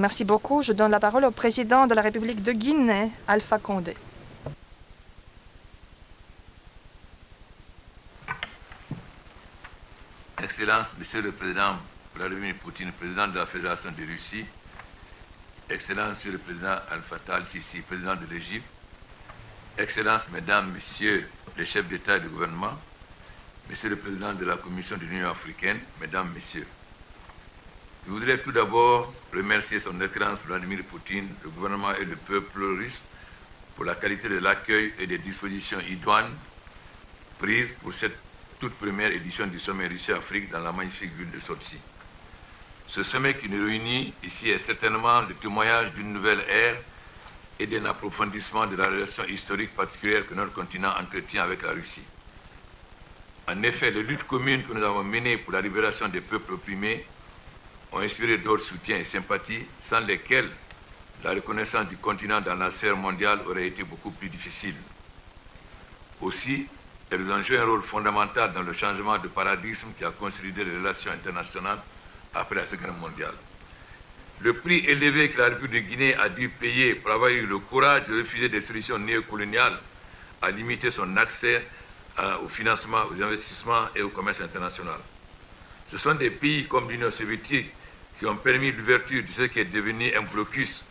Merci beaucoup. Je donne la parole au président de la République de Guinée, Alpha Condé. Excellence, Monsieur le Président Vladimir Poutine, président de la Fédération de Russie, Excellence, Monsieur le Président Al-Fattah al-Sisi, président de l'Égypte, Excellence, Mesdames, Messieurs les chefs d'État et de gouvernement, Monsieur le Président de la Commission de l'Union africaine, Mesdames, Messieurs. Je voudrais tout d'abord remercier Son Excellence Vladimir Poutine, le gouvernement et le peuple russe pour la qualité de l'accueil et des dispositions idoines prises pour cette toute première édition du sommet Russie-Afrique dans la magnifique ville de Sotchi. Ce sommet qui nous réunit ici est certainement le témoignage d'une nouvelle ère et d'un approfondissement de la relation historique particulière que notre continent entretient avec la Russie. En effet, les luttes communes que nous avons menées pour la libération des peuples opprimés ont inspiré d'autres soutiens et sympathies, sans lesquels la reconnaissance du continent dans la sphère mondiale aurait été beaucoup plus difficile. Aussi, elles ont joué un rôle fondamental dans le changement de paradigme qui a consolidé les relations internationales après la Seconde Guerre mondiale. Le prix élevé que la République de Guinée a dû payer pour avoir eu le courage de refuser des solutions néocoloniales a limité son accès au financement, aux investissements et au commerce international. Ce sont des pays comme l'Union soviétique qui ont permis l'ouverture de ce qui est devenu un blocus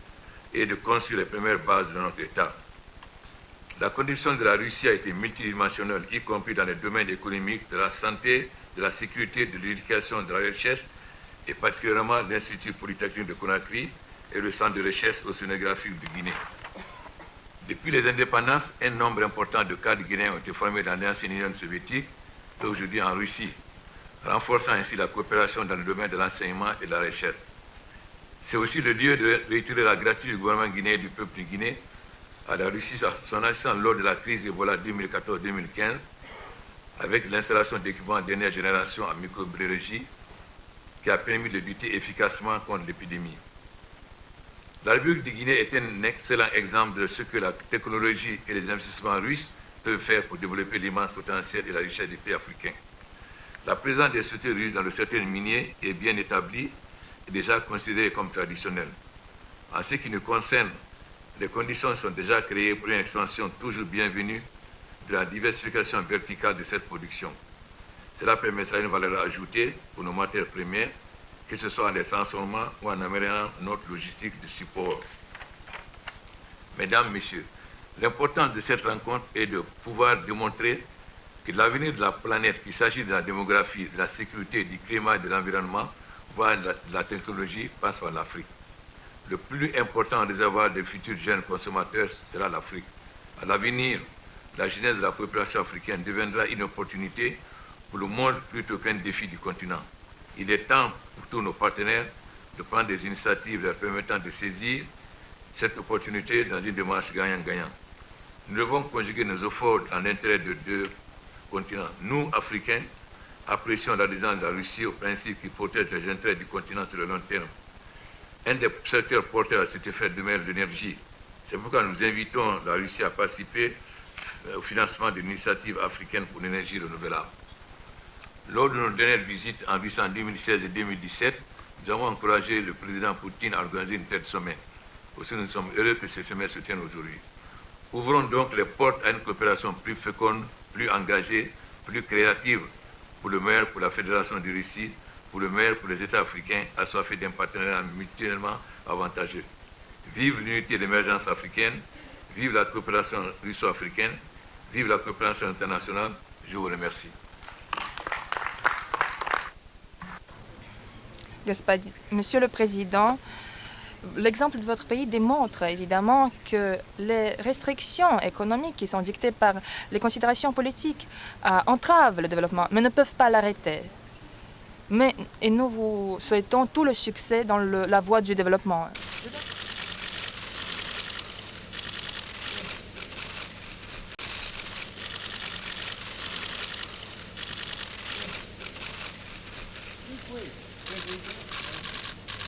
et de construire les premières bases de notre État. La condition de la Russie a été multidimensionnelle, y compris dans les domaines économiques, de la santé, de la sécurité, de l'éducation, de la recherche, et particulièrement l'Institut Polytechnique de Conakry et le Centre de recherche océanographique de Guinée. Depuis les indépendances, un nombre important de cadres guinéens ont été formés dans l'ancienne Union soviétique et aujourd'hui en Russie, renforçant ainsi la coopération dans le domaine de l'enseignement et de la recherche. C'est aussi le lieu de réitérer la gratitude du gouvernement guinéen et du peuple de Guinée à la Russie son assistance lors de la crise Ebola 2014-2015 avec l'installation d'équipements de dernière génération en microbiologie qui a permis de lutter efficacement contre l'épidémie. La République de Guinée est un excellent exemple de ce que la technologie et les investissements russes peuvent faire pour développer l'immense potentiel et la richesse des pays africains. La présence des sociétés russes dans le secteur minier est bien établie et déjà considérée comme traditionnelle. En ce qui nous concerne, les conditions sont déjà créées pour une expansion toujours bienvenue de la diversification verticale de cette production. Cela permettra une valeur ajoutée pour nos matières premières, que ce soit en les transformant ou en améliorant notre logistique de support. Mesdames, Messieurs, l'importance de cette rencontre est de pouvoir démontrer que l'avenir de la planète, qu'il s'agisse de la démographie, de la sécurité, du climat et de l'environnement, voire de la technologie, passe par l'Afrique. Le plus important réservoir des futurs jeunes consommateurs sera l'Afrique. À l'avenir, la jeunesse de la population africaine deviendra une opportunité pour le monde plutôt qu'un défi du continent. Il est temps pour tous nos partenaires de prendre des initiatives leur permettant de saisir cette opportunité dans une démarche gagnant-gagnant. Nous devons conjuguer nos efforts en l'intérêt de deux continents. Nous, Africains, apprécions l'adhésion de la Russie au principe qui protège les intérêts du continent sur le long terme. Un des secteurs porteurs à cet effet demeure l'énergie. C'est pourquoi nous invitons la Russie à participer au financement d'une initiative africaine pour l'énergie renouvelable. Lors de nos dernières visites en Russie en 2016 et 2017, nous avons encouragé le président Poutine à organiser une telle sommet. Aussi, nous sommes heureux que ce sommet se tienne aujourd'hui. Ouvrons donc les portes à une coopération plus féconde, plus engagée, plus créative, pour le meilleur pour la Fédération de Russie, pour le meilleur pour les États africains, assoiffés d'un partenariat mutuellement avantageux. Vive l'unité et l'émergence africaine, vive la coopération russo-africaine, vive la coopération internationale. Je vous remercie. Monsieur le Président, l'exemple de votre pays démontre évidemment que les restrictions économiques qui sont dictées par les considérations politiques entravent le développement, mais ne peuvent pas l'arrêter. Et nous vous souhaitons tout le succès dans la voie du développement.